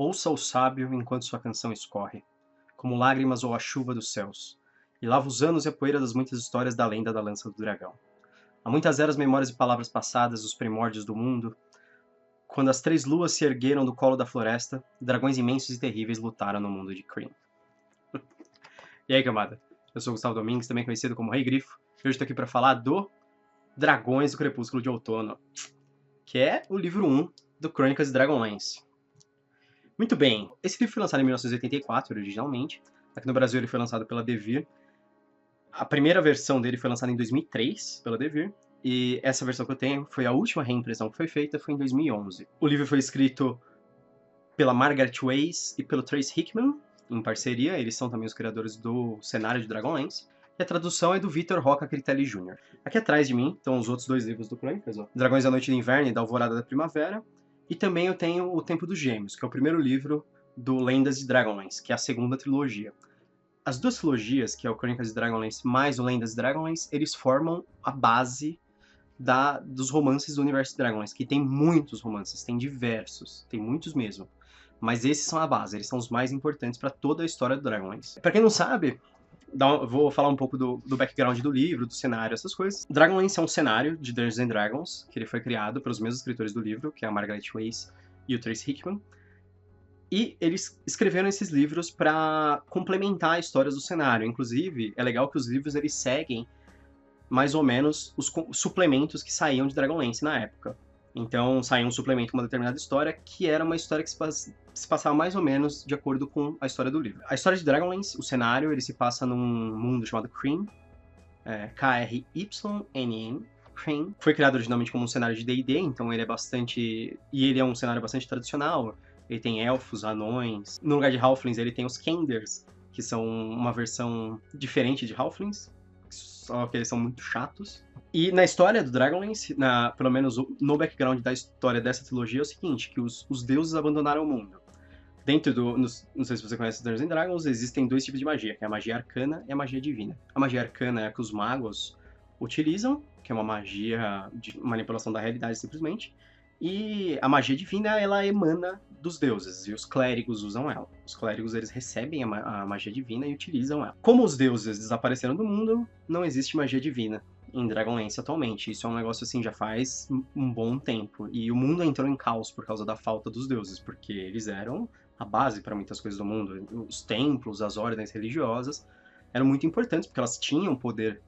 Ouça o sábio enquanto sua canção escorre, como lágrimas ou a chuva dos céus, e lava os anos e a poeira das muitas histórias da lenda da lança do dragão. Há muitas eras, memórias e palavras passadas, os primórdios do mundo, quando as três luas se ergueram do colo da floresta, dragões imensos e terríveis lutaram no mundo de Kryn. E aí, camada? Eu sou o Gustavo Domingues, também conhecido como Rei Grifo, e hoje estou aqui para falar do Dragões do Crepúsculo de Outono, que é o livro 1 do Crônicas de Dragonlance. Muito bem, esse livro foi lançado em 1984, originalmente. Aqui no Brasil ele foi lançado pela Devir. A primeira versão dele foi lançada em 2003 pela Devir. E essa versão que eu tenho foi a última reimpressão que foi feita, foi em 2011. O livro foi escrito pela Margaret Weis e pelo Trace Hickman, em parceria. Eles são também os criadores do cenário de Dragonlance. E a tradução é do Vitor Roca Critelli Jr. Aqui atrás de mim estão os outros dois livros do Crônicas, ó. Dragões da Noite de Inverno e da Alvorada da Primavera. E também eu tenho O Tempo dos Gêmeos, que é o primeiro livro do Lendas de Dragonlance, que é a segunda trilogia. As duas trilogias, que é o Crônicas de Dragonlance mais o Lendas de Dragonlance, eles formam a base dos romances do universo de Dragonlance, que tem muitos romances, tem diversos, tem muitos mesmo. Mas esses são a base, eles são os mais importantes para toda a história do Dragonlance. Para quem não sabe, vou falar um pouco do background do livro, do cenário, essas coisas. Dragonlance é um cenário de Dungeons and Dragons, que ele foi criado pelos mesmos escritores do livro, que é a Margaret Weis e o Trace Hickman. E eles escreveram esses livros para complementar histórias do cenário. Inclusive, é legal que os livros eles seguem mais ou menos os suplementos que saíam de Dragonlance na época. Então, saía um suplemento com uma determinada história, que era uma história que se passava mais ou menos de acordo com a história do livro. A história de Dragonlance, o cenário, ele se passa num mundo chamado Kryn, Krynn. Kryn. Foi criado originalmente como um cenário de D&D, então ele é bastante... E ele é um cenário bastante tradicional. Ele tem elfos, anões. No lugar de Halflings, ele tem os Kenders, que são uma versão diferente de Halflings, só que eles são muito chatos. E na história do Dragonlance, pelo menos no background da história dessa trilogia, é o seguinte, que os deuses abandonaram o mundo. Dentro não sei se você conhece Dungeons and Dragons, existem dois tipos de magia, que é a magia arcana e a magia divina. A magia arcana é a que os magos utilizam, que é uma magia de manipulação da realidade, simplesmente. E a magia divina, ela emana dos deuses, e os clérigos usam ela. Os clérigos, eles recebem a magia divina e utilizam ela. Como os deuses desapareceram do mundo, não existe magia divina em Dragonlance atualmente. Isso é um negócio assim, já faz um bom tempo. E o mundo entrou em caos por causa da falta dos deuses, porque eles eram a base para muitas coisas do mundo. Os templos, as ordens religiosas eram muito importantes, porque elas tinham poder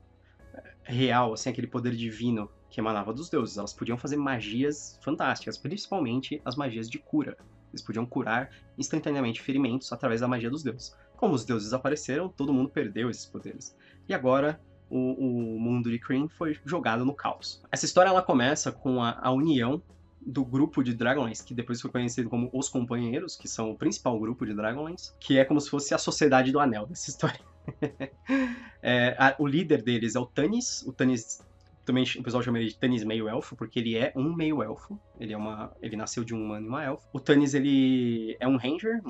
real, assim, aquele poder divino que emanava dos deuses. Elas podiam fazer magias fantásticas, principalmente as magias de cura. Eles podiam curar instantaneamente ferimentos através da magia dos deuses. Como os deuses desapareceram, todo mundo perdeu esses poderes. E agora o mundo de Kryn foi jogado no caos. Essa história ela começa com a união do grupo de Dragonlance, que depois foi conhecido como Os Companheiros, que são o principal grupo de Dragonlance, que é como se fosse a Sociedade do Anel dessa história. O líder deles é o Tanis. O Tanis, também o pessoal chama ele de Tanis meio-elfo, porque ele é um meio-elfo. Ele nasceu de um humano e uma elfa. O Tanis, ele é um ranger,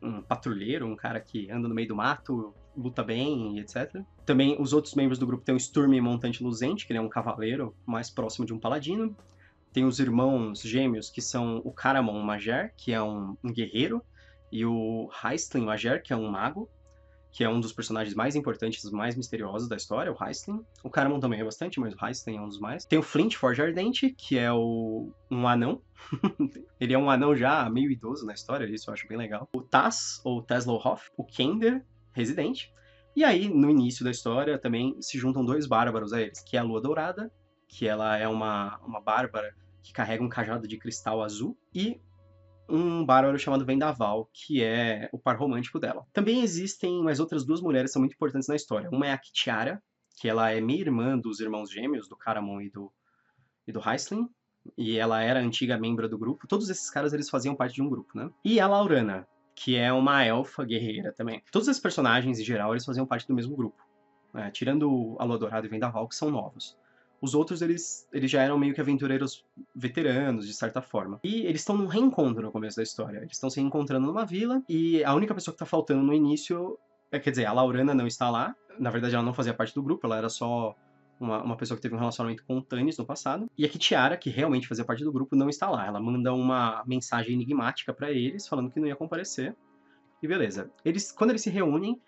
um patrulheiro, um cara que anda no meio do mato, luta bem, etc. Também os outros membros do grupo tem o Sturm Montante Luzente, que ele é um cavaleiro mais próximo de um paladino. Tem os irmãos gêmeos, que são o Caramon Mager, que é um guerreiro, e o Raistlin Mager, que é um mago, que é um dos personagens mais importantes, mais misteriosos da história, o Raistlin. O Caramon também é bastante, mas o Raistlin é um dos mais. Tem o Flint Forge Ardente, que é um anão. Ele é um anão já meio idoso na história, isso eu acho bem legal. O Taz, ou Teslohoff, o Kender, residente. E aí, no início da história, também se juntam dois bárbaros a eles, que é a Lua Dourada, que ela é uma bárbara que carrega um cajado de cristal azul, e um bárbaro chamado Vendaval, que é o par romântico dela. Também existem mais outras duas mulheres que são muito importantes na história. Uma é a Kitiara, que ela é meia-irmã dos irmãos gêmeos, do Caramon e do Raistlin, e ela era a antiga membro do grupo. Todos esses caras, eles faziam parte de um grupo, né? E a Laurana, que é uma elfa guerreira também. Todos esses personagens, em geral, eles faziam parte do mesmo grupo, né? Tirando a Lua Dourada e Vendaval, que são novos. Os outros, eles já eram meio que aventureiros veteranos, de certa forma. E eles estão num reencontro no começo da história. Eles estão se reencontrando numa vila, e a única pessoa que tá faltando no início... Quer dizer, a Laurana não está lá. Na verdade, ela não fazia parte do grupo, ela era só uma pessoa que teve um relacionamento com o Tannis no passado, e a Kitiara, que realmente fazia parte do grupo, não está lá. Ela manda uma mensagem enigmática para eles, falando que não ia comparecer, e beleza. Quando eles se reúnem,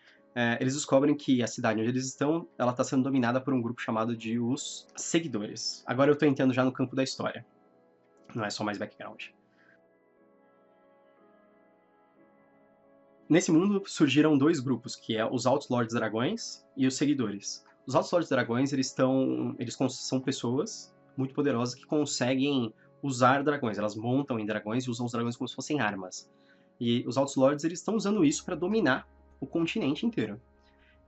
eles descobrem que a cidade onde eles estão, ela está sendo dominada por um grupo chamado de Os Seguidores. Agora eu tô entrando já no campo da história, não é só mais background. Nesse mundo surgiram dois grupos, que é os Outlaws Dragões e os Seguidores. Os Outlaws Dragões, são pessoas muito poderosas que conseguem usar dragões. Elas montam em dragões e usam os dragões como se fossem armas. E os Outlaws, eles estão usando isso para dominar o continente inteiro.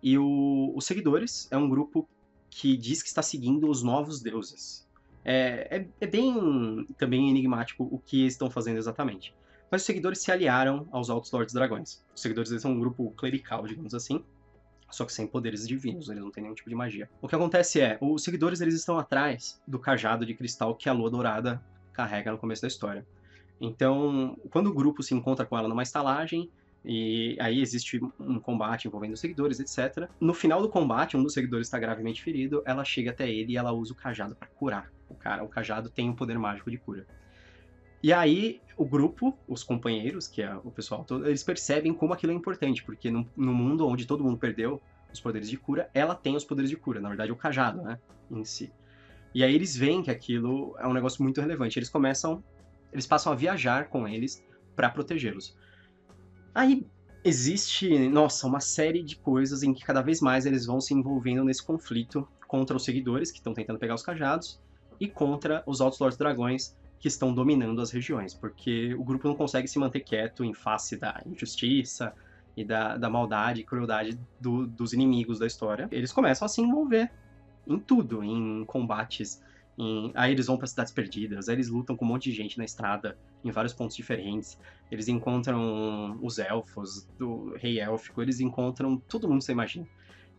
E os Seguidores é um grupo que diz que está seguindo os novos deuses. É bem também enigmático o que eles estão fazendo exatamente. Mas os seguidores se aliaram aos Outlaws Dragões. Os seguidores eles são um grupo clerical, digamos assim, só que sem poderes divinos, eles não têm nenhum tipo de magia. O que acontece os seguidores eles estão atrás do cajado de cristal que a Lua Dourada carrega no começo da história. Então, quando o grupo se encontra com ela numa estalagem, e aí existe um combate envolvendo os seguidores, etc. No final do combate, um dos seguidores está gravemente ferido, ela chega até ele e ela usa o cajado para curar o cara. O cajado tem um poder mágico de cura. E aí, o grupo, os companheiros, que é o pessoal todo, eles percebem como aquilo é importante, porque no mundo onde todo mundo perdeu os poderes de cura, ela tem os poderes de cura, na verdade, o cajado, né, em si. E aí eles veem que aquilo é um negócio muito relevante. Eles passam a viajar com eles para protegê-los. Aí existe, nossa, uma série de coisas em que cada vez mais eles vão se envolvendo nesse conflito contra os seguidores, que estão tentando pegar os cajados, e contra os Outlaws Dragões, que estão dominando as regiões, porque o grupo não consegue se manter quieto em face da injustiça e da maldade e crueldade dos inimigos da história. Eles começam a se envolver em tudo, em combates, aí eles vão para cidades perdidas, aí eles lutam com um monte de gente na estrada, em vários pontos diferentes. Eles encontram os elfos, do rei élfico, eles encontram todo mundo que você imagina.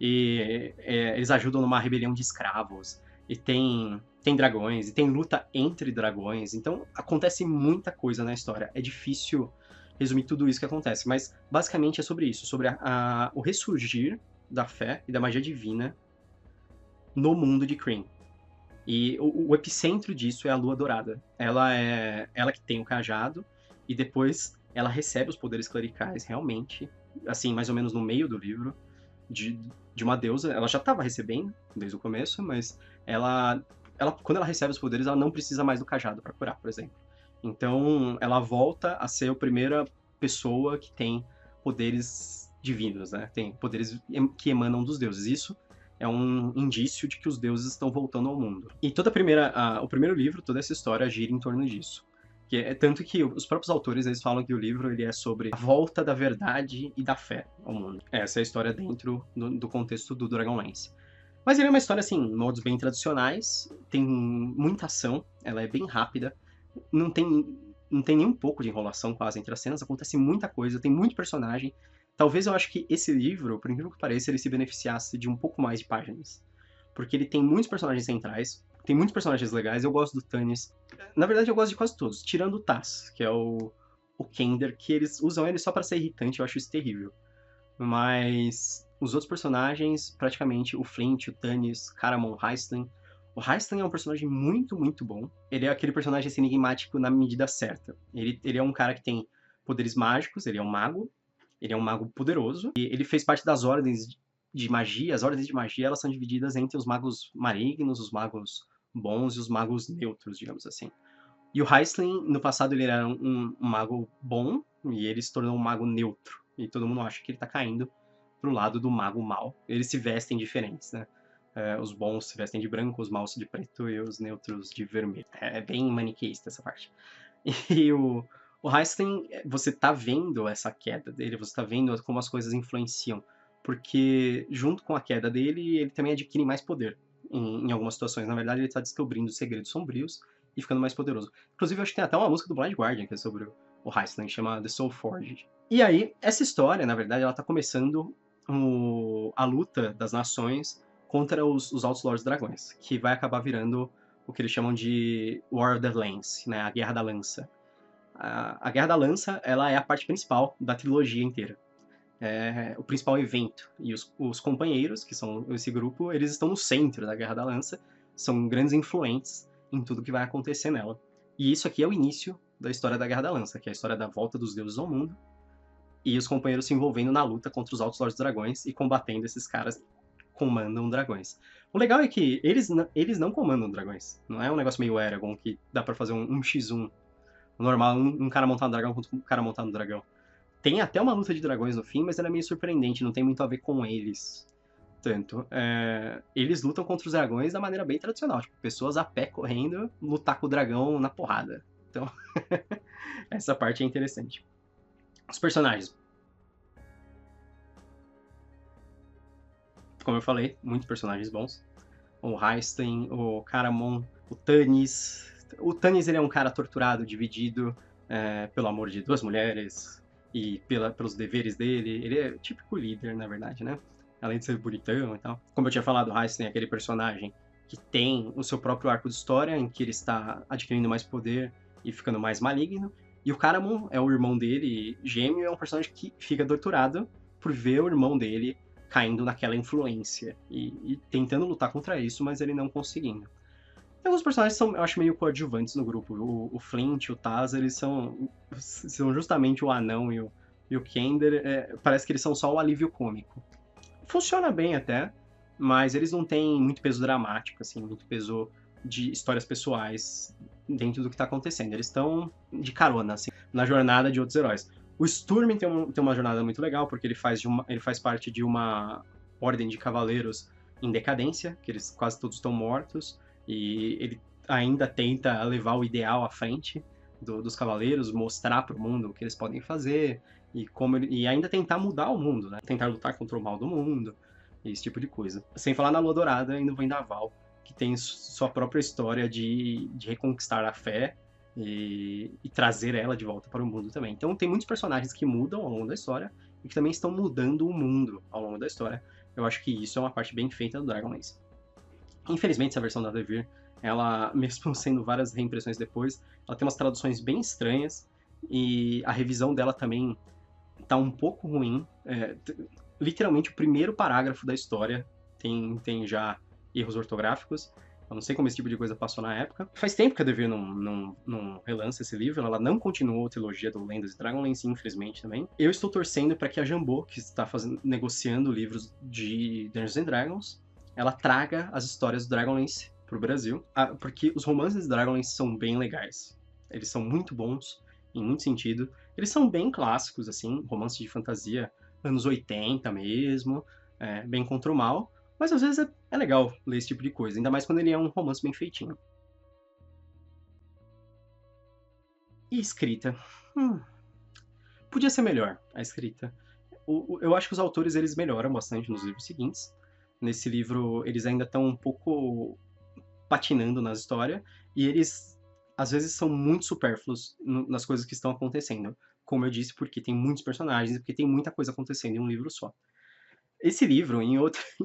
E eles ajudam numa rebelião de escravos, e tem dragões, e tem luta entre dragões, então acontece muita coisa na história. É difícil resumir tudo isso que acontece, mas basicamente é sobre isso, sobre o ressurgir da fé e da magia divina no mundo de Krynn. E o epicentro disso é a Lua Dourada. Ela que tem o cajado, e depois ela recebe os poderes clericais, realmente, assim, mais ou menos no meio do livro, de uma deusa. Ela já estava recebendo desde o começo, mas quando ela recebe os poderes, ela não precisa mais do cajado para curar, por exemplo. Então, ela volta a ser a primeira pessoa que tem poderes divinos, né? Tem poderes que emanam dos deuses. Isso é um indício de que os deuses estão voltando ao mundo. E o primeiro livro, toda essa história gira em torno disso. Tanto que os próprios autores eles falam que o livro ele é sobre a volta da verdade e da fé ao mundo. Essa é a história dentro do contexto do Dragonlance. Mas ele é uma história, assim, em modos bem tradicionais, tem muita ação, ela é bem rápida, não tem nem um pouco de enrolação quase entre as cenas, acontece muita coisa, tem muito personagem. Talvez eu acho que esse livro, por incrível que pareça, ele se beneficiasse de um pouco mais de páginas. Porque ele tem muitos personagens centrais, tem muitos personagens legais, eu gosto do Tannis. Na verdade, eu gosto de quase todos, tirando o Taz, que é o Kender, que eles usam ele só pra ser irritante, eu acho isso terrível. Mas os outros personagens, praticamente, o Flint, o Tannis, Caramon, Raistlin. O Raistlin é um personagem muito, muito bom. Ele é aquele personagem assim, enigmático na medida certa. Ele é um cara que tem poderes mágicos, ele é um mago poderoso, e ele fez parte das ordens de magia. As ordens de magia elas são divididas entre os magos malignos, os magos bons e os magos neutros, digamos assim. E o Raistlin, no passado, ele era um mago bom, e ele se tornou um mago neutro. E todo mundo acha que ele tá caindo pro lado do mago mau. Eles se vestem diferentes, né? Os bons se vestem de branco, os maus de preto e os neutros de vermelho. É bem maniqueísta essa parte. E o Raistlin, você tá vendo essa queda dele, você tá vendo como as coisas influenciam. Porque junto com a queda dele, ele também adquire mais poder em algumas situações. Na verdade, ele tá descobrindo segredos sombrios e ficando mais poderoso. Inclusive, eu acho que tem até uma música do Blind Guardian que é sobre o Raistlin, chama The Soul Forged. E aí, essa história, na verdade, ela tá começando a luta das nações contra os Outlaws Dragões, que vai acabar virando o que eles chamam de War of the Lance, né? A Guerra da Lança. A Guerra da Lança, ela é a parte principal da trilogia inteira. o principal evento. E os companheiros, que são esse grupo, eles estão no centro da Guerra da Lança, são grandes influentes em tudo que vai acontecer nela. E isso aqui é o início da história da Guerra da Lança, que é a história da volta dos deuses ao mundo, e os companheiros se envolvendo na luta contra os Altos Lordes dos Dragões e combatendo esses caras que comandam dragões. O legal é que eles não comandam dragões. Não é um negócio meio Eragon que dá pra fazer um x1 normal, um cara montado no dragão contra um cara montado no dragão. Tem até uma luta de dragões no fim, mas ela é meio surpreendente, não tem muito a ver com eles. Tanto. Eles lutam contra os dragões da maneira bem tradicional, tipo, pessoas a pé correndo, lutar com o dragão na porrada. Então, essa parte é interessante. Os personagens. Como eu falei, muitos personagens bons. O Raisten, o Caramon, o Tannis. O Tannis ele é um cara torturado, dividido pelo amor de duas mulheres e pelos deveres dele. Ele é típico líder, na verdade, né? Além de ser bonitão e tal. Como eu tinha falado, o Raisten é aquele personagem que tem o seu próprio arco de história, em que ele está adquirindo mais poder e ficando mais maligno. E o Caramon é o irmão dele, gêmeo, é um personagem que fica torturado por ver o irmão dele caindo naquela influência e tentando lutar contra isso, mas ele não conseguindo. E alguns personagens são, eu acho, meio coadjuvantes no grupo. O Flint, o Taz, eles são justamente o Anão e o Kender. Parece que eles são só o alívio cômico. Funciona bem até, mas eles não têm muito peso dramático, assim, muito peso de histórias pessoais dentro do que está acontecendo. Eles estão de carona, assim, na jornada de outros heróis. O Sturm tem uma jornada muito legal, porque ele faz parte de uma ordem de cavaleiros em decadência, que eles quase todos estão mortos, e ele ainda tenta levar o ideal à frente dos cavaleiros, mostrar para o mundo o que eles podem fazer, e ainda tentar mudar o mundo, né? Tentar lutar contra o mal do mundo, esse tipo de coisa. Sem falar na Lua Dourada e no Vendaval, que tem sua própria história de reconquistar a fé e trazer ela de volta para o mundo também. Então tem muitos personagens que mudam ao longo da história e que também estão mudando o mundo ao longo da história. Eu acho que isso é uma parte bem feita do Dragonlance. Infelizmente, essa versão da Devir, ela, mesmo sendo várias reimpressões depois, ela tem umas traduções bem estranhas e a revisão dela também tá um pouco ruim. Literalmente, o primeiro parágrafo da história tem já erros ortográficos. Eu não sei como esse tipo de coisa passou na época. Faz tempo que a Devir não relança esse livro. Ela não continuou a trilogia do Lendas e Dragonlance, infelizmente, também. Eu estou torcendo para que a Jambô, que está negociando livros de Dungeons and Dragons, ela traga as histórias do Dragonlance pro Brasil. Porque os romances de Dragonlance são bem legais. Eles são muito bons, em muito sentido. Eles são bem clássicos, assim, romances de fantasia, anos 80 mesmo, bem contra o mal. Mas às vezes é legal ler esse tipo de coisa, ainda mais quando ele é um romance bem feitinho. E escrita? Podia ser melhor a escrita. Eu acho que os autores eles melhoram bastante nos livros seguintes. Nesse livro eles ainda estão um pouco patinando na história e eles às vezes são muito supérfluos nas coisas que estão acontecendo. Como eu disse, porque tem muitos personagens e porque tem muita coisa acontecendo em um livro só. Esse livro,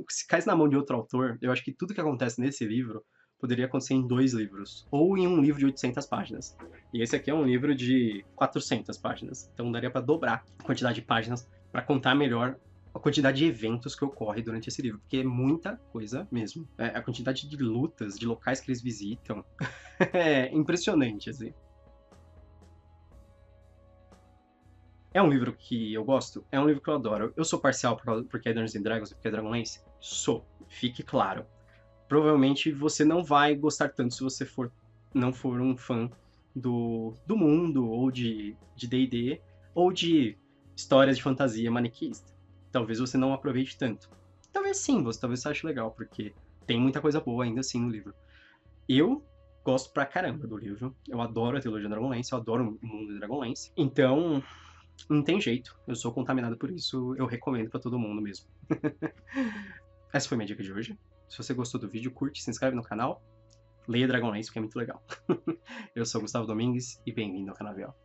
se cai na mão de outro autor, eu acho que tudo que acontece nesse livro poderia acontecer em 2 livros, ou em um livro de 800 páginas. E esse aqui é um livro de 400 páginas, então daria para dobrar a quantidade de páginas para contar melhor a quantidade de eventos que ocorre durante esse livro, porque é muita coisa mesmo. A quantidade de lutas, de locais que eles visitam, é impressionante, assim. É um livro que eu gosto? É um livro que eu adoro. Eu sou parcial porque é Dungeons and Dragons e porque é Dragonlance? Sou. Fique claro. Provavelmente você não vai gostar tanto se você não for um fã do mundo, ou de D&D, ou de histórias de fantasia maniqueísta. Talvez você não aproveite tanto. Talvez sim, talvez você ache legal, porque tem muita coisa boa ainda assim no livro. Eu gosto pra caramba do livro. Eu adoro a trilogia Dragonlance, eu adoro o mundo de Dragonlance. Então, não tem jeito. Eu sou contaminado por isso, eu recomendo pra todo mundo mesmo. Essa foi minha dica de hoje. Se você gostou do vídeo, curte, se inscreve no canal. Leia Dragonlance, porque é muito legal. Eu sou o Gustavo Domingues e bem-vindo ao Canavial.